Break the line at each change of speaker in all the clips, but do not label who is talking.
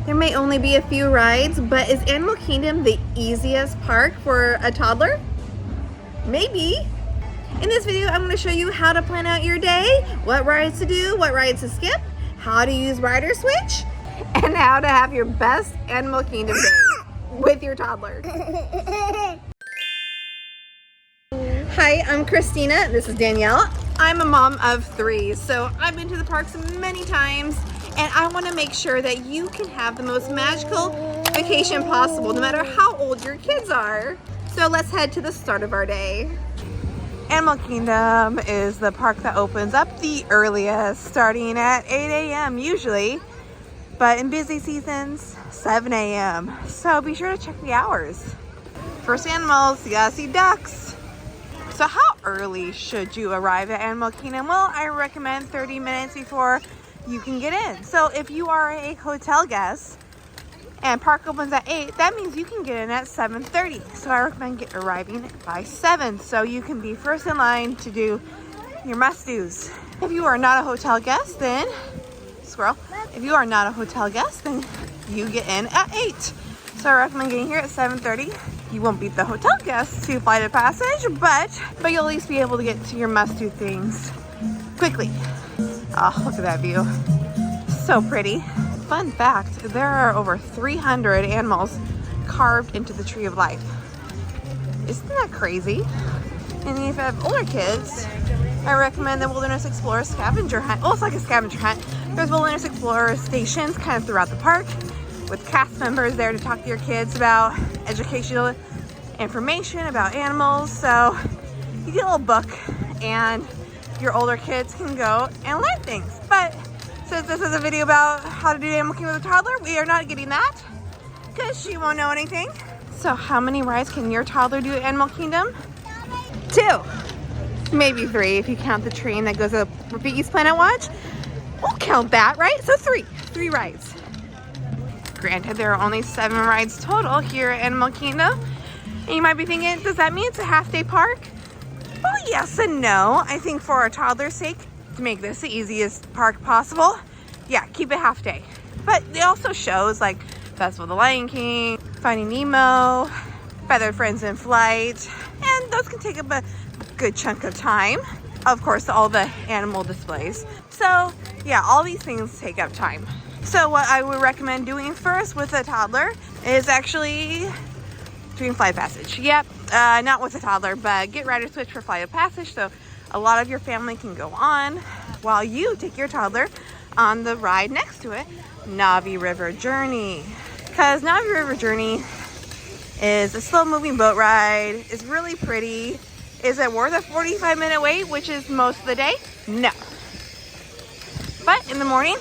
There may only be a few rides, but is Animal Kingdom the easiest park for a toddler? Maybe. In this video, I'm going to show you how to plan out your day, what rides to do, what rides to skip, how to use Rider Switch, and how to have your best Animal Kingdom day with your toddler. Hi, I'm Christina. This is Danielle. I'm a mom of 3, so I've been to the parks many times, and I want to make sure that you can have the most magical vacation possible, no matter how old your kids are. So let's head to the start of our day. Animal Kingdom is the park that opens up the earliest, starting at 8 a.m. usually, but in busy seasons, 7 a.m. So be sure to check the hours. First animals, you gotta see ducks. So how early should you arrive at Animal Kingdom? Well, I recommend 30 minutes before you can get in. So if you are a hotel guest and park opens at 8, that means you can get in at 7:30. So I recommend arriving by 7 so you can be first in line to do your must-dos. If you are not a hotel guest, then If you are not a hotel guest, then you get in at 8. So I recommend getting here at 7:30. You won't beat the hotel guests to Flight of Passage, but you'll at least be able to get to your must-do things quickly. Oh, look at that view. So pretty. Fun fact, there are over 300 animals carved into the Tree of Life. Isn't that crazy? And if you have older kids, I recommend the Wilderness Explorer scavenger hunt. Oh, it's like a scavenger hunt. There's Wilderness Explorer stations kind of throughout the park with cast members there to talk to your kids about educational information about animals. So you get a little book and your older kids can go and learn things. But since this is a video about how to do Animal Kingdom with a toddler, we are not getting that because she won't know anything. So how many rides can your toddler do at Animal Kingdom? 2, maybe 3 if you count the train that goes to Rafiki's Planet Watch. We'll count that, right? So 3 rides. Granted, there are only 7 rides total here at Animal Kingdom. And you might be thinking, does that mean it's a half-day park? Well, yes and no. I think for our toddler's sake, to make this the easiest park possible, yeah, keep it half-day. But it also shows like Festival of the Lion King, Finding Nemo, Feathered Friends in Flight, and those can take up a good chunk of time. Of course, all the animal displays. So yeah, all these things take up time. So what I would recommend doing first with a toddler is actually doing Flight of Passage. Yep, not with a toddler, but get Rider Switch for Flight of Passage so a lot of your family can go on while you take your toddler on the ride next to it, Navi River Journey. Because Navi River Journey is a slow-moving boat ride. It's really pretty. Is it worth a 45-minute wait, which is most of the day? No. But in the morning,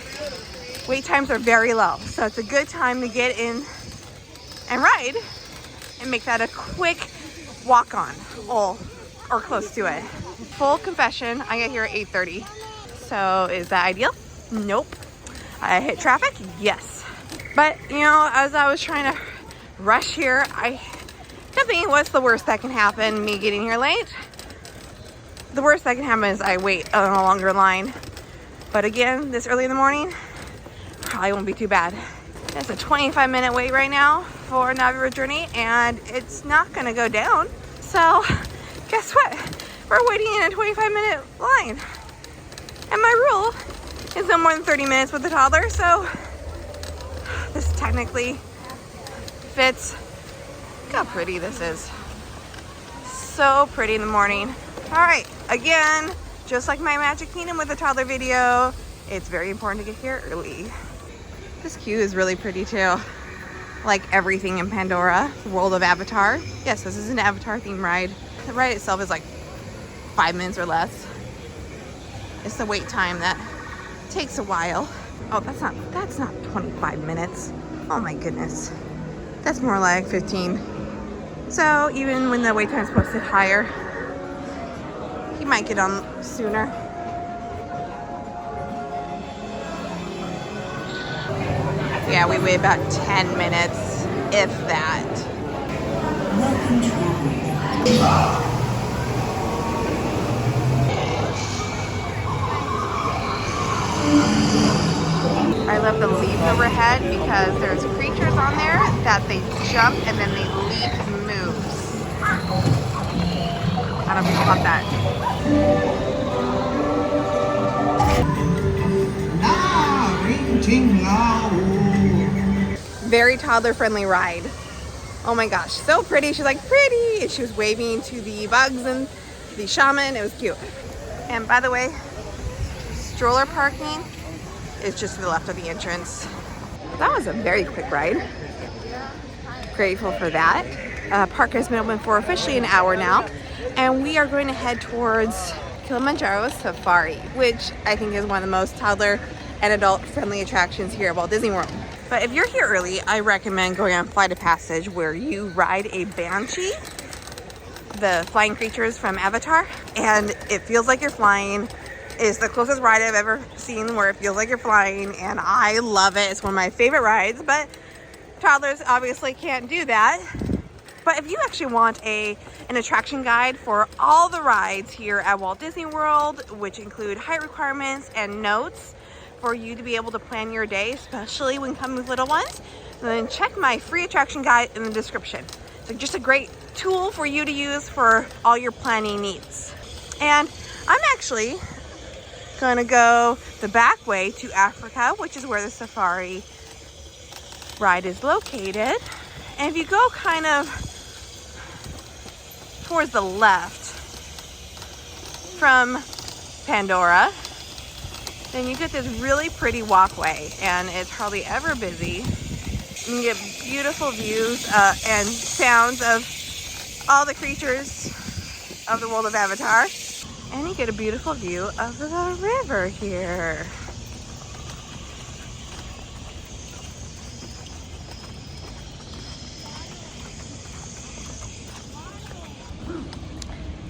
wait times are very low. So it's a good time to get in and ride and make that a quick walk-on or close to it. Full confession, I get here at 8:30. So is that ideal? Nope. I hit traffic? Yes. But, you know, as I was trying to rush here, I kept thinking, what's the worst that can happen? Me getting here late? The worst that can happen is I wait on a longer line. But again, this early in the morning, probably won't be too bad. It's a 25-minute wait right now for Navi River Journey, and it's not gonna go down. So guess what? We're waiting in a 25-minute line. And my rule is no more than 30 minutes with the toddler, so this technically fits. Look how pretty this is. So pretty in the morning. All right, again, just like my Magic Kingdom with the toddler video, it's very important to get here early. This queue is really pretty too. Like everything in Pandora, the world of Avatar. Yes, this is an Avatar themed ride. The ride itself is like 5 minutes or less. It's the wait time that takes a while. Oh, that's not 25 minutes. Oh my goodness. That's more like 15. So even when the wait time is posted higher, you might get on sooner. Yeah, we wait about 10 minutes, if that. I love the leaves overhead because there's creatures on there that they jump and then the leaf moves. I don't know if you caught that. Very toddler friendly ride. Oh my gosh, so pretty. She's like, pretty. And she was waving to the bugs and the shaman. It was cute. And by the way, stroller parking is just to the left of the entrance. That was a very quick ride. Grateful for that. Park has been open for officially an hour now. And we are going to head towards Kilimanjaro Safari, which I think is one of the most toddler and adult friendly attractions here at Walt Disney World. But if you're here early, I recommend going on Flight of Passage where you ride a banshee, the flying creatures from Avatar, and it feels like you're flying. It's the closest ride I've ever seen where it feels like you're flying, and I love it. It's one of my favorite rides, but toddlers obviously can't do that. But if you actually want an attraction guide for all the rides here at Walt Disney World, which include height requirements and notes for you to be able to plan your day, especially when coming with little ones, then check my free attraction guide in the description. It's just a great tool for you to use for all your planning needs. And I'm actually gonna go the back way to Africa, which is where the safari ride is located. And if you go kind of towards the left from Pandora, then you get this really pretty walkway, and it's hardly ever busy. You get beautiful views and sounds of all the creatures of the world of Avatar. And you get a beautiful view of the river here.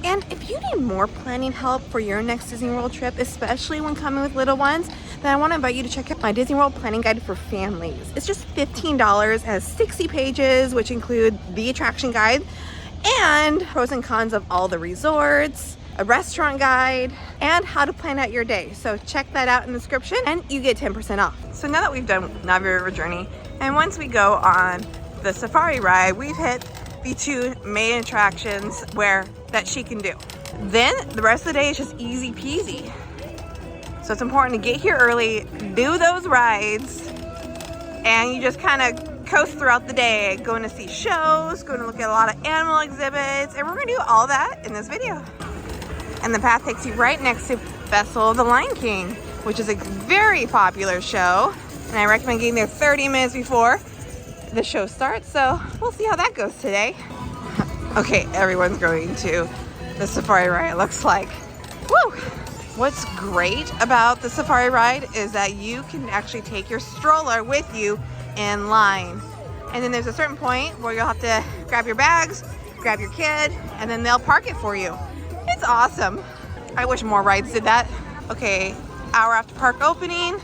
And if you need more planning help for your next Disney World trip, especially when coming with little ones, then I want to invite you to check out my Disney World planning guide for families. It's just $15, has 60 pages, which include the attraction guide and pros and cons of all the resorts, a restaurant guide, and how to plan out your day. So check that out in the description and you get 10% off. So now that we've done Navi River Journey, and once we go on the safari ride, we've hit the two main attractions that she can do. Then the rest of the day is just easy peasy. So it's important to get here early, do those rides, and you just kind of coast throughout the day, going to see shows, going to look at a lot of animal exhibits, and we're gonna do all that in this video. And the path takes you right next to Festival of the Lion King, which is a very popular show, and I recommend getting there 30 minutes before the show starts, so we'll see how that goes today. Okay, everyone's going to the safari ride, it looks like. Woo! What's great about the safari ride is that you can actually take your stroller with you in line. And then there's a certain point where you'll have to grab your bags, grab your kid, and then they'll park it for you. It's awesome. I wish more rides did that. Okay, hour after park opening,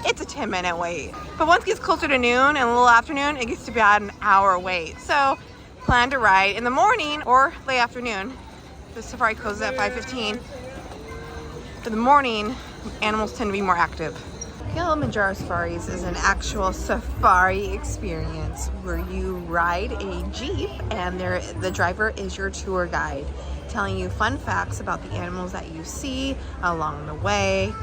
it's a 10-minute wait. But once it gets closer to noon and a little afternoon, it gets to be about an hour wait. So plan to ride in the morning or late afternoon. The safari closes at 5:15. For the morning, animals tend to be more active. Kilimanjaro Safaris is an actual safari experience where you ride a Jeep and the driver is your tour guide, telling you fun facts about the animals that you see along the way.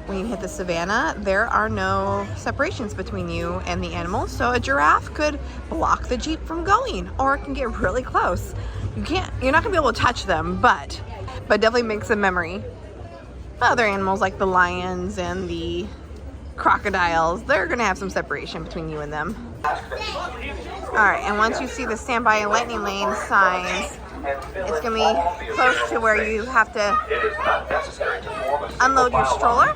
When you hit the savannah, there are no separations between you and the animals, so a giraffe could block the Jeep from going, or it can get really close. You're not gonna be able to touch them, but definitely make some memory. Other animals like the lions and the crocodiles, they're gonna have some separation between you and them. All right, and once you see the standby and lightning lane signs, it's gonna be close to where you have to unload your stroller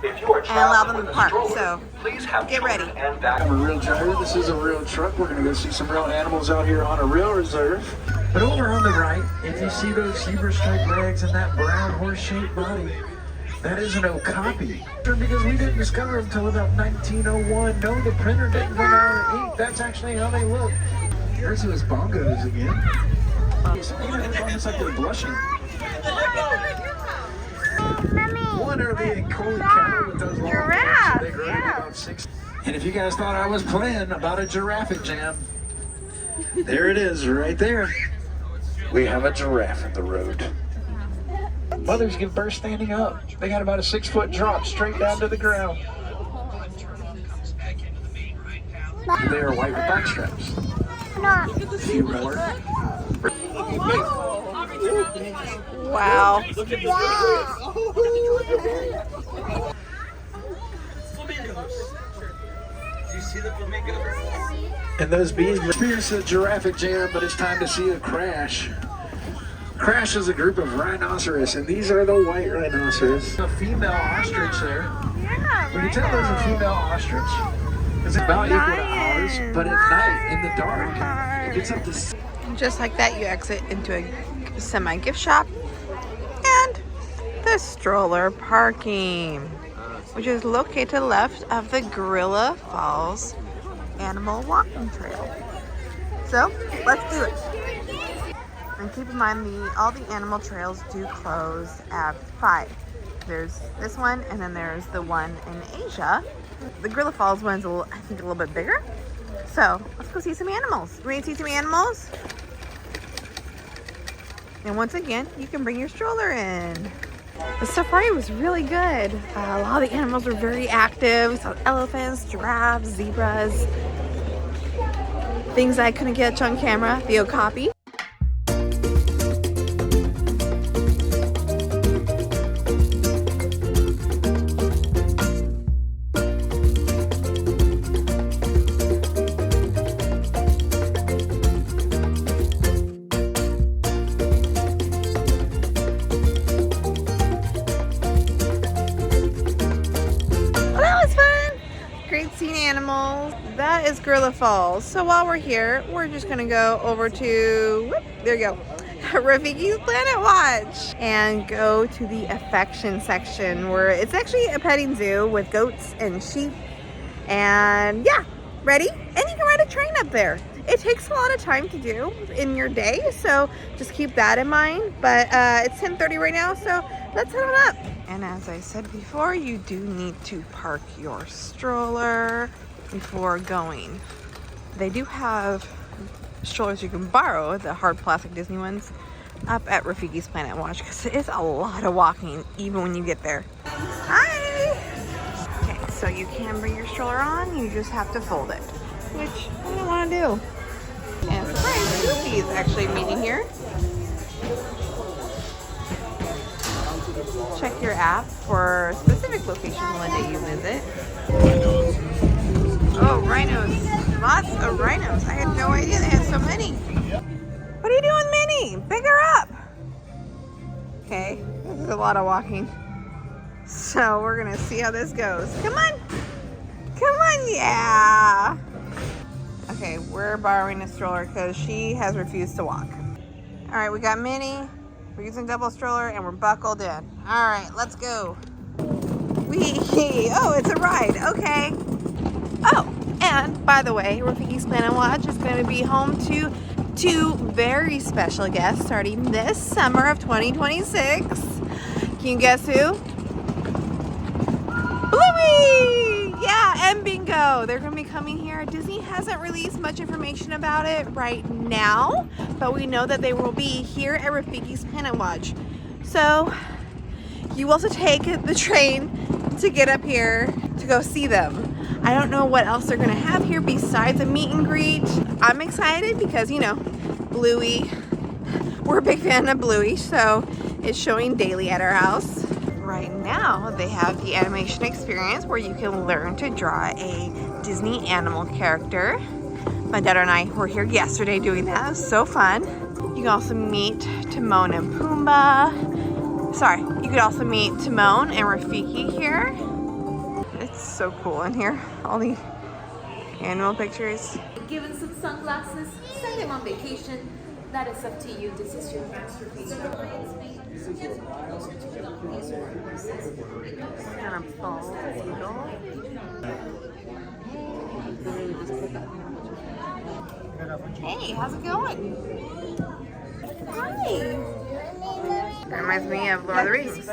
and allow them to park. So get ready.
I'm a real driver. This is a real truck. We're gonna go see some real animals out here on a real reserve. But over on the right, if you see those zebra striped legs and that brown horse-shaped body, that is an okapi. Because we didn't discover them until about 1901. No, the printer didn't run out of ink. That's actually how they look. There's those bongos again. It's almost like they're blushing. One are the Coley cattle with those long
Giraffe,
legs. They grow to
yeah.
about 6. And if you guys thought I was playing about a giraffe jam, there it is right there. We have a giraffe in the road. Mothers give birth standing up. They got about a 6-foot drop straight down to the ground. They are white with black stripes. A few more.
Wow.
And those bees experience a giraffe jam, but it's time to see a crash. Crash is a group of rhinoceros, and these are the white rhinoceros. A female ostrich there.
Yeah,
We can tell there's a female ostrich. It's about equal to ours, but at night, in the dark, it gets up to...
Just like that, you exit into a semi-gift shop and the stroller parking, which is located to the left of the Gorilla Falls Animal Walking Trail. So, let's do it. And keep in mind, all the animal trails do close at 5. There's this one, and then there's the one in Asia. The Gorilla Falls one's, I think, a little bit bigger. So, let's go see some animals. Ready to see some animals? And once again, you can bring your stroller in. The safari was really good. A lot of the animals were very active. We saw elephants, giraffes, zebras. Things I couldn't catch on camera, the okapi. Animals. That is Gorilla Falls. So while we're here, we're just gonna go over to, whoop, there you go, Rafiki's Planet Watch and go to the affection section where it's actually a petting zoo with goats and sheep. And yeah, ready? And you can ride a train up there. It takes a lot of time to do in your day, so just keep that in mind. But it's 10:30 right now, so let's head on up. And as I said before, you do need to park your stroller before going. They do have strollers you can borrow, the hard plastic Disney ones, up at Rafiki's Planet Watch, because it is a lot of walking even when you get there. Hi! Okay, so you can bring your stroller on, you just have to fold it, which I don't want to do. And surprise, Goofy is actually meeting here. Check your app for specific locations one day you visit. Oh, rhinos. Lots of rhinos. I had no idea they had so many. What are you doing, Minnie? Pick her up. Okay, this is a lot of walking. So we're gonna see how this goes. Come on. Come on, yeah. Okay, we're borrowing a stroller because she has refused to walk. All right, we got Minnie. We're using double stroller and we're buckled in. All right, let's go. Oh, it's a ride. Okay. Oh, and by the way, Rafiki's Planet Watch is going to be home to 2 very special guests starting this summer of 2026. Can you guess who? Bluey! Yeah, and Bingo. They're going to be coming here. Disney hasn't released much information about it right now, but we know that they will be here at Rafiki's Planet Watch. So you also take the train to get up here to go see them. I don't know what else they're going to have here besides a meet and greet. I'm excited because, you know, Bluey, we're a big fan of Bluey, so it's showing daily at our house. Right now, they have the animation experience where you can learn to draw a Disney animal character. My daughter and I were here yesterday doing that. It was so fun. You can also meet Timon and Pumbaa. Sorry, you could also meet Timon and Rafiki here. It's so cool in here, all the animal pictures.
Given some sunglasses, send them on vacation. That is up to you. This is your masterpiece.
Kind of bald eagle. Hey, how's it going? Hi. Reminds me of Lord of the Rings.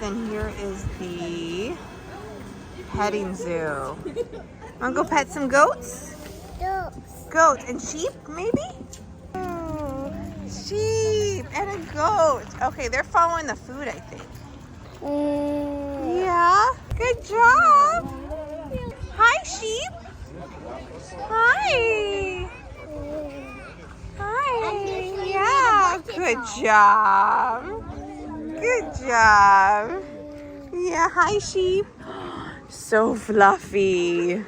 Then here is the petting zoo. Wanna go pet some goats? Goats and sheep, maybe? Oh, sheep and a goat. Okay, they're following the food, I think. Yeah, good job. Hi, sheep. Hi. Hi. Yeah, good job. Good job. Yeah, hi, sheep. So fluffy.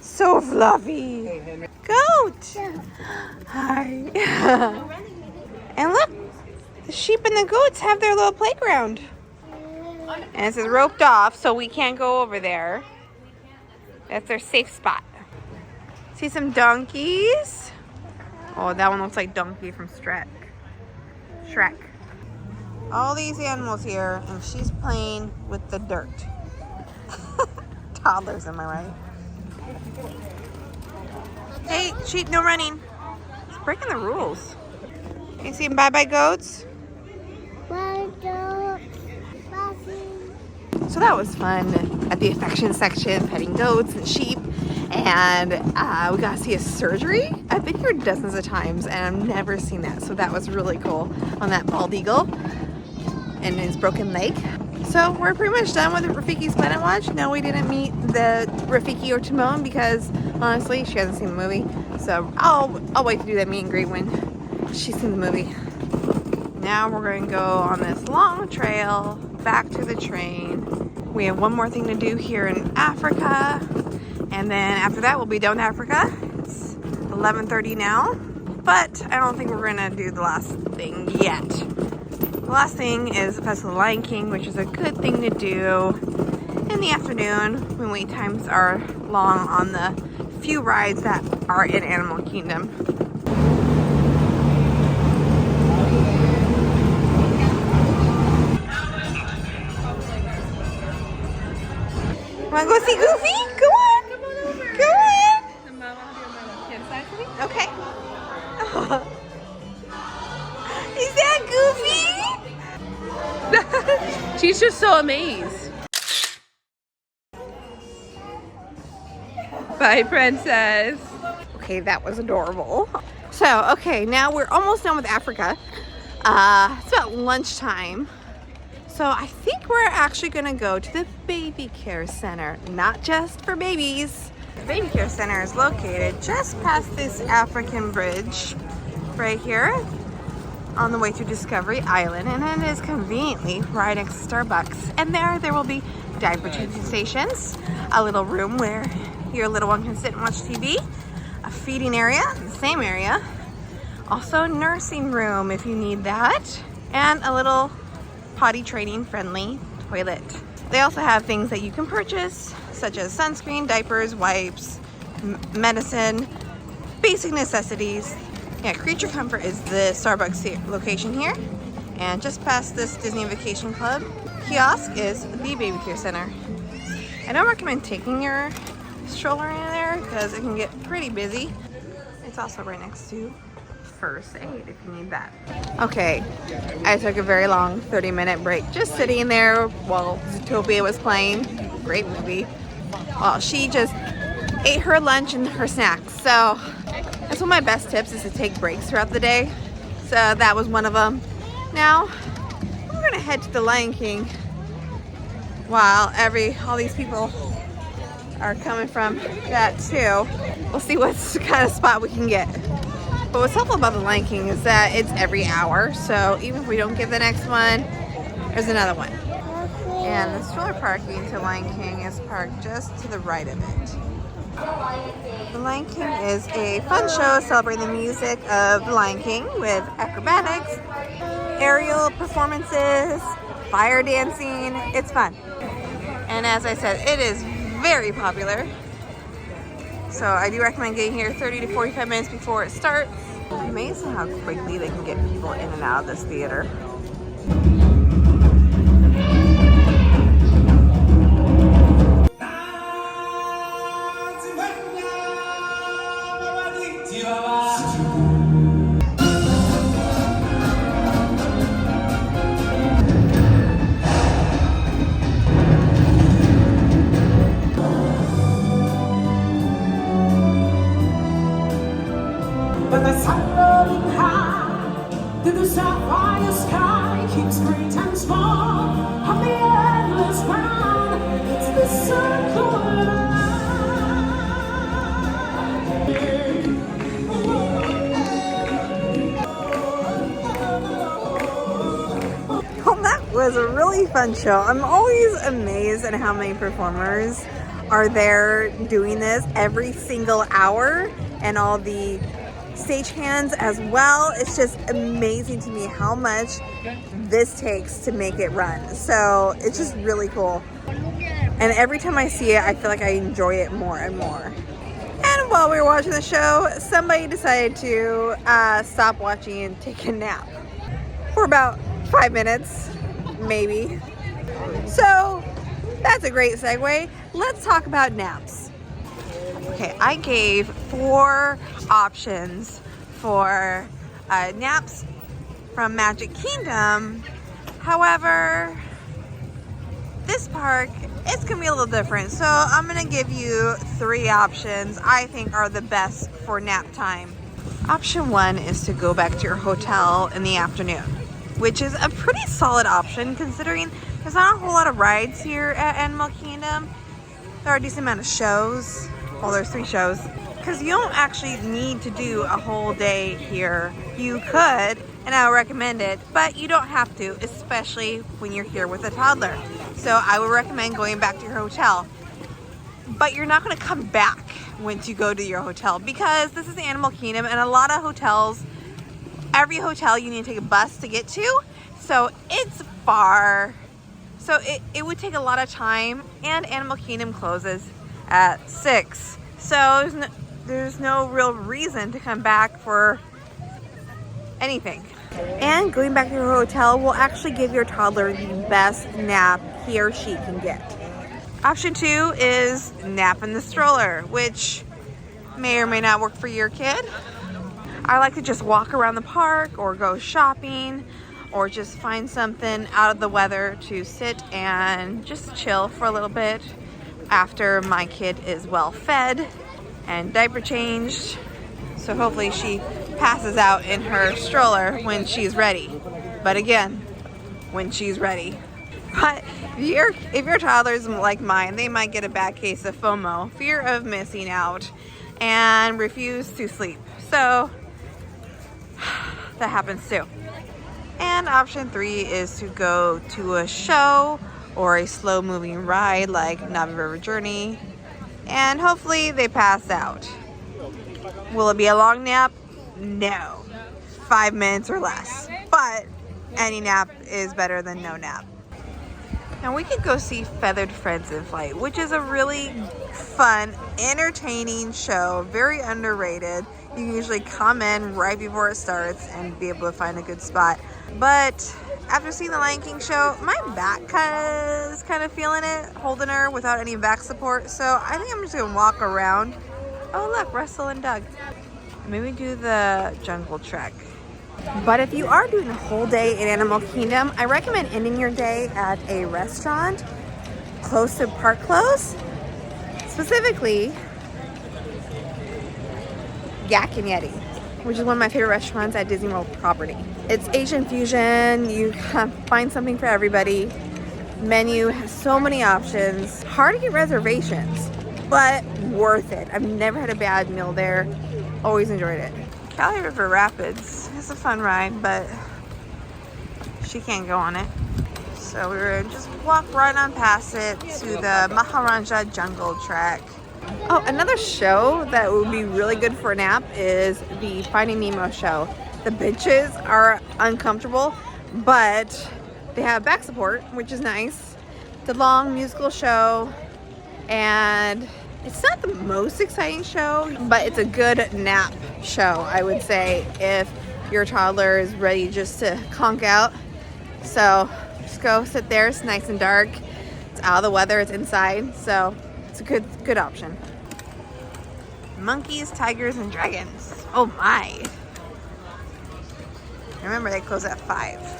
So fluffy. Goat. Hi. And look, the sheep and the goats have their little playground. And this is roped off, so we can't go over there. That's their safe spot. See some donkeys? Oh, that one looks like Donkey from Shrek. All these animals here, and she's playing with the dirt. Toddlers, am I right? Hey, sheep, no running. It's breaking the rules. You see bye-bye goats? So that was fun at the affection section, petting goats and sheep. And we got to see a surgery. I've been here dozens of times and I've never seen that. So that was really cool on that bald eagle and his broken leg. So we're pretty much done with Rafiki's Planet Watch. No, we didn't meet the Rafiki or Timon because honestly, she hasn't seen the movie. So I'll wait to do that meet and greet when she's seen the movie. Now we're going to go on this long trail back to the train. We have one more thing to do here in Africa. And then after that, we'll be done with Africa. It's 11:30 now. But I don't think we're going to do the last thing yet. The last thing is the Festival of the Lion King, which is a good thing to do in the afternoon when wait times are long on the few rides that are in Animal Kingdom. Wanna go see Goofy? Go on! Go on! Okay. Is that Goofy?
She's just so amazed. Bye, princess.
Okay, that was adorable. So, okay, now we're almost done with Africa. It's about lunchtime. So I think we're actually gonna go to the baby care center, not just for babies. The baby care center is located just past this African bridge right here on the way to Discovery Island, and it is conveniently right next to Starbucks. And there will be diaper changing stations, a little room where your little one can sit and watch TV, a feeding area in the same area, also a nursing room if you need that, and a little potty training friendly toilet. They also have things that you can purchase, such as sunscreen, diapers, wipes, medicine, basic necessities. Yeah, Creature Comfort is the Starbucks location here. And just past this Disney Vacation Club kiosk is the Baby Care Center. I don't recommend taking your stroller in there because it can get pretty busy. It's also right next to First Aid if you need that. Okay, I took a very long 30-minute break just sitting there while Zootopia was playing. Great movie. Well, she just ate her lunch and her snacks. So that's one of my best tips, is to take breaks throughout the day. So that was one of them. Now we're gonna head to the Lion King while all these people are coming from that too. We'll see what kind of spot we can get. But what's helpful about the Lion King is that it's every hour, so even if we don't get the next one, there's another one. And the stroller parking to Lion King is parked just to the right of it. The Lion King is a fun show celebrating the music of the Lion King with acrobatics, aerial performances, fire dancing. It's fun. And as I said, it is very popular. So I do recommend getting here 30 to 45 minutes before it starts. Amazing how quickly they can get people in and out of this theater.
sun rolling high through the sapphire sky keeps great and small on the endless ground. It's the circle of life.
Well, that was a really fun show. I'm always amazed at how many performers are there doing this every single hour, and all the stagehands as well. It's just amazing to me how much this takes to make it run. So it's just really cool. And every time I see it, I feel like I enjoy it more and more. And while we were watching the show, somebody decided to stop watching and take a nap for about 5 minutes, maybe. So that's a great segue. Let's talk about naps. Okay, I gave 4 options for naps from Magic Kingdom. However, this park, it's gonna be a little different. So I'm gonna give you 3 options I think are the best for nap time. Option 1 is to go back to your hotel in the afternoon, which is a pretty solid option considering there's not a whole lot of rides here at Animal Kingdom. There are a decent amount of shows. Well, there's 3 shows. Because you don't actually need to do a whole day here. You could, and I would recommend it, but you don't have to, especially when you're here with a toddler. So I would recommend going back to your hotel. But you're not going to come back once you go to your hotel, because this is Animal Kingdom, and a lot of hotels, every hotel you need to take a bus to get to. So it's far. So it would take a lot of time, and Animal Kingdom closes at 6. So there's no real reason to come back for anything. And going back to your hotel will actually give your toddler the best nap he or she can get. Option 2 is nap in the stroller, which may or may not work for your kid. I like to just walk around the park or go shopping, or just find something out of the weather to sit and just chill for a little bit after my kid is well fed and diaper changed. So hopefully she passes out in her stroller when she's ready. But again, when she's ready. But if your toddler's like mine, they might get a bad case of FOMO, fear of missing out, and refuse to sleep. So that happens too. And option 3 is to go to a show or a slow moving ride like Navi River Journey, and hopefully they pass out. Will it be a long nap? No. 5 minutes or less. But any nap is better than no nap. Now we could go see Feathered Friends in Flight, which is a really fun, entertaining show, very underrated. You can usually come in right before it starts and be able to find a good spot. But after seeing the Lion King show, my back is kind of feeling it, holding her without any back support. So I think I'm just gonna walk around. Oh look, Russell and Doug. Maybe do the Jungle Trek. But if you are doing a whole day in Animal Kingdom, I recommend ending your day at a restaurant close to park close. Specifically, Yak and Yeti, which is one of my favorite restaurants at Disney World property. It's Asian fusion. You can find something for everybody. Menu has so many options. Hard to get reservations, but worth it. I've never had a bad meal there. Always enjoyed it. Cali River Rapids is a fun ride, but she can't go on it. So we were just walk right on past it to the Maharaja Jungle Trek. Oh, another show that would be really good for a nap is the Finding Nemo show. The benches are uncomfortable, but they have back support, which is nice. It's a long musical show, and it's not the most exciting show, but it's a good nap show, I would say, if your toddler is ready just to conk out. So just go sit there. It's nice and dark. It's out of the weather. It's inside. So it's a good option. Monkeys, tigers, and dragons. Oh my. Remember, they close at 5.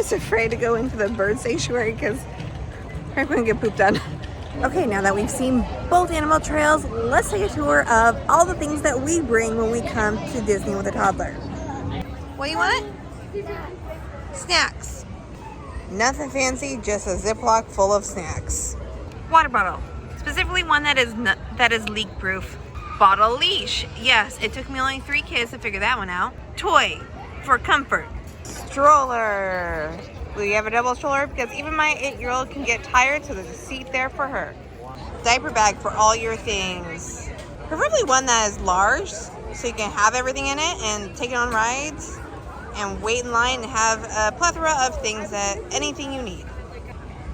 just afraid to go into the bird sanctuary because I'm going to get pooped on. Okay, now that we've seen both animal trails, let's take a tour of all the things that we bring when we come to Disney with a toddler. What do you want? Snacks. Nothing fancy, just a Ziploc full of snacks. Water bottle, specifically one that is leak-proof. Bottle leash. Yes, it took me only 3 kids to figure that one out. Toy for comfort. Stroller. We have a double stroller because even my 8-year-old can get tired, so there's a seat there for her. Diaper bag for all your things. Preferably one that is large, so you can have everything in it and take it on rides and wait in line and have a plethora of things anything you need.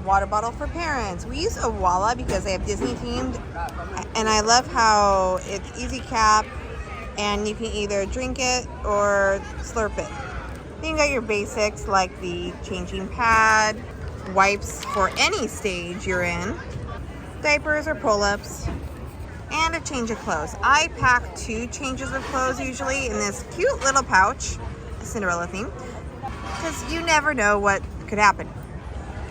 Water bottle for parents. We use a Walla because they have Disney themed, and I love how it's easy cap and you can either drink it or slurp it. Then you got your basics like the changing pad, wipes for any stage you're in, diapers or pull-ups, and a change of clothes. I pack 2 changes of clothes usually in this cute little pouch, a Cinderella theme, because you never know what could happen.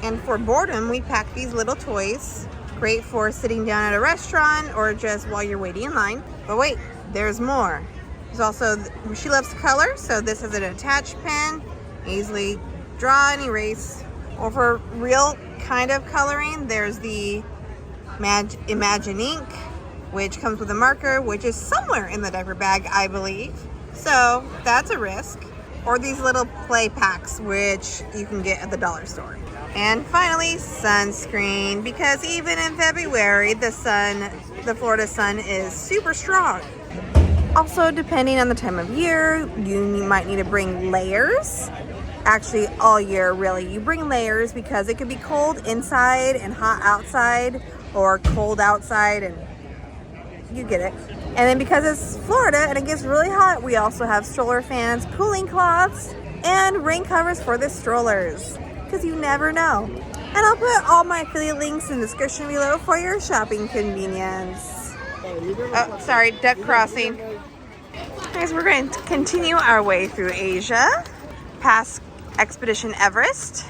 And for boredom, we pack these little toys, great for sitting down at a restaurant or just while you're waiting in line. But wait, there's more. There's also, she loves color, so this is an attached pen, easily draw and erase. Or for real kind of coloring, there's the Imagine ink, which comes with a marker, which is somewhere in the diaper bag, I believe. So that's a risk. Or these little play packs, which you can get at the dollar store. And finally, sunscreen, because even in February, the Florida sun is super strong. Also, depending on the time of year, you might need to bring layers. Actually, all year, really. You bring layers because it could be cold inside and hot outside, or cold outside, and you get it. And then because it's Florida and it gets really hot, we also have stroller fans, cooling cloths, and rain covers for the strollers, because you never know. And I'll put all my affiliate links in the description below for your shopping convenience. Oh, sorry, duck crossing. Guys, we're going to continue our way through Asia, past Expedition Everest,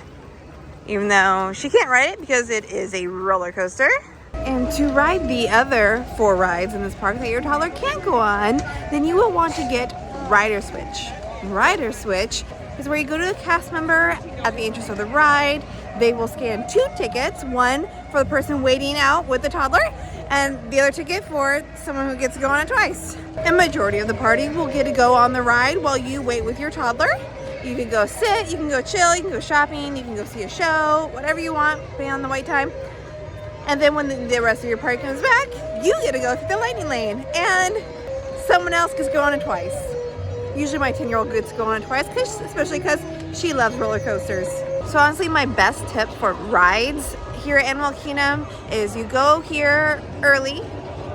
even though she can't ride it because it is a roller coaster. And to ride the other 4 rides in this park that your toddler can't go on, then you will want to get Rider Switch. Rider Switch is where you go to a cast member at the entrance of the ride. They will scan 2 tickets, one for the person waiting out with the toddler, and the other ticket for someone who gets to go on it twice. And majority of the party will get to go on the ride while you wait with your toddler. You can go sit, you can go chill, you can go shopping, you can go see a show, whatever you want, depending on the wait time. And then when the rest of your party comes back, you get to go through the lightning lane, and someone else gets to go on it twice. Usually my 10-year-old gets to go on it twice, especially because she loves roller coasters. So honestly, my best tip for rides here at Animal Kingdom is you go here early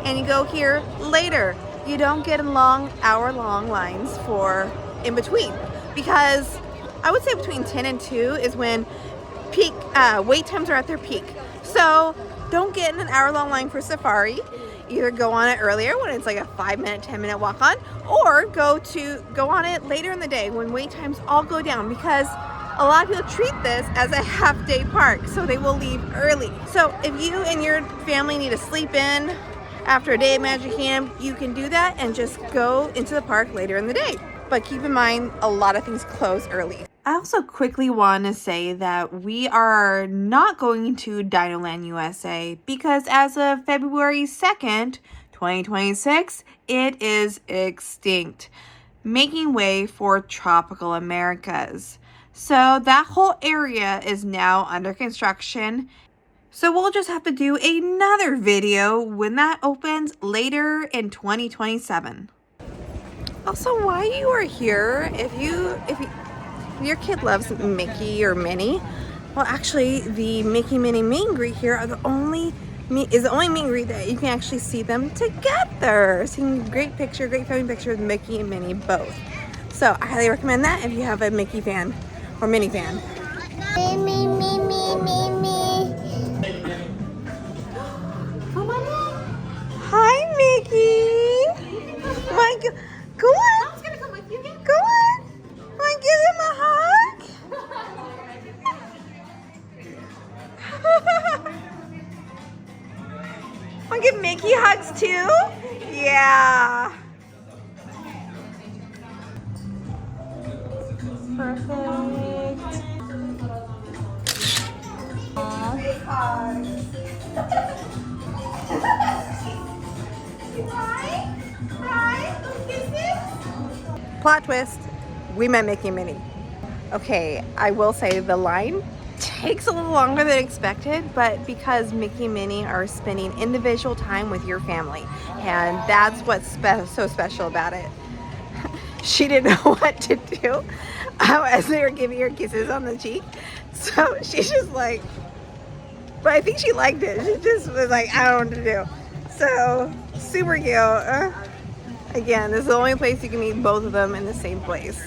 and you go here later. You don't get in long, hour-long lines for in between, because I would say between 10 and 2 is when peak wait times are at their peak. So don't get in an hour-long line for safari. Either go on it earlier when it's like a 5-minute, 10-minute walk on, or go on it later in the day when wait times all go down, because a lot of people treat this as a half-day park, so they will leave early. So if you and your family need to sleep in after a day at Magic Kingdom, you can do that and just go into the park later in the day. But keep in mind, a lot of things close early. I also quickly want to say that we are not going to Dinoland USA because as of February 2nd, 2026, it is extinct, making way for Tropical Americas. So that whole area is now under construction. So we'll just have to do another video when that opens later in 2027. Also, while you are here, if your kid loves Mickey or Minnie, well, actually, the Mickey Minnie meet and greet here is the only meet and greet that you can actually see them together. Seeing great family picture with Mickey and Minnie both. So I highly recommend that if you have a Mickey fan or Minnie fan.
Me. Come on in.
Hi, Mickey. My God, go on.
Mom's gonna come with you.
Go on. Want to give him a hug? Want to give Mickey hugs too? Yeah. Perfect. Plot twist, we met Mickey and Minnie. Okay, I will say the line takes a little longer than expected, but because Mickey and Minnie are spending individual time with your family, and that's what's so special about it. She didn't know what to do as they were giving her kisses on the cheek, so she's just like, but I think she liked it. She just was like, I don't know what to do. So super cute. Again, this is the only place you can meet both of them in the same place.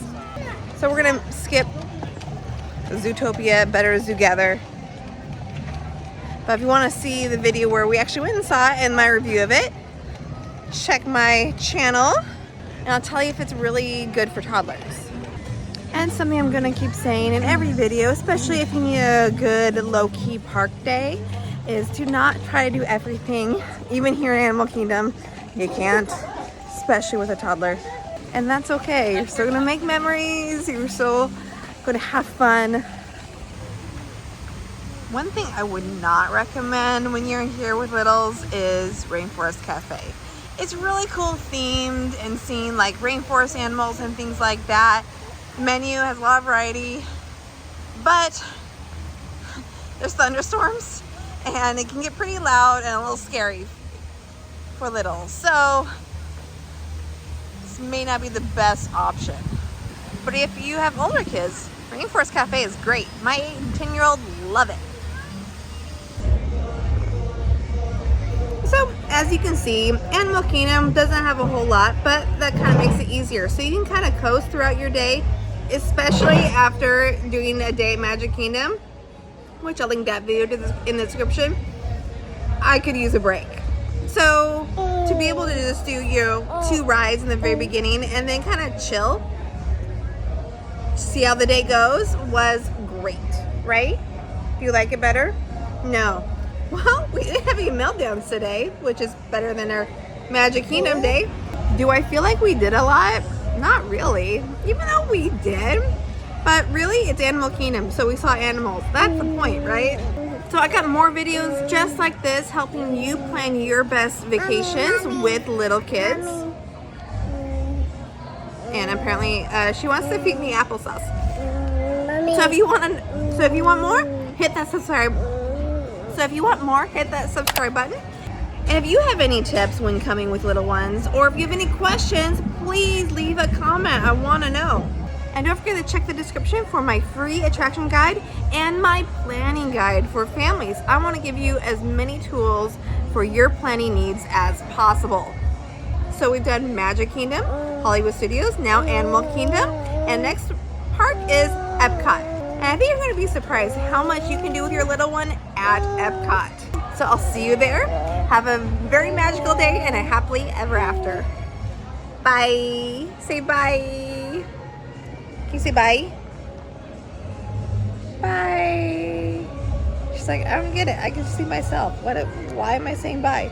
So we're gonna skip Zootopia, Better Zoogather. But if you want to see the video where we actually went and saw it and my review of it, check my channel and I'll tell you if it's really good for toddlers. And something I'm gonna keep saying in every video, especially if you need a good low-key park day, is to not try to do everything. Even here in Animal Kingdom, you can't, especially with a toddler. And that's okay. You're still gonna make memories. You're still gonna have fun. One thing I would not recommend when you're here with littles is Rainforest Cafe. It's really cool themed and seeing like rainforest animals and things like that. The menu has a lot of variety, but there's thunderstorms and it can get pretty loud and a little scary for littles. So this may not be the best option. But if you have older kids, Rainforest Cafe is great. My 8 and 10-year-old love it. So as you can see, Animal Kingdom doesn't have a whole lot, but that kind of makes it easier. So you can kind of coast throughout your day, especially after doing a day at Magic Kingdom, which I'll link that video in the description. I could use a break. So to be able to just do, you know, 2 rides in the very beginning and then kind of chill, see how the day goes, was great, right? Do you like it better? No. Well, we didn't have any meltdowns today, which is better than our Magic Kingdom day. Do I feel like we did a lot? Not really, even though we did. But really, it's Animal Kingdom, so we saw animals. That's the point, right? So I got more videos just like this, helping you plan your best vacations with little kids. And apparently, she wants to feed me applesauce. So if you want more, hit that subscribe. So if you want more, hit that subscribe button. And if you have any tips when coming with little ones, or if you have any questions, please leave a comment. I want to know. And don't forget to check the description for my free attraction guide and my planning guide for families. I want to give you as many tools for your planning needs as possible. So we've done Magic Kingdom, Hollywood Studios, now Animal Kingdom, and next park is Epcot. And I think you're going to be surprised how much you can do with your little one at Epcot. So I'll see you there. Have a very magical day and a happily ever after. Bye. Say bye. Can you say bye? Bye. She's like, I don't get it. I can see myself. Why am I saying bye?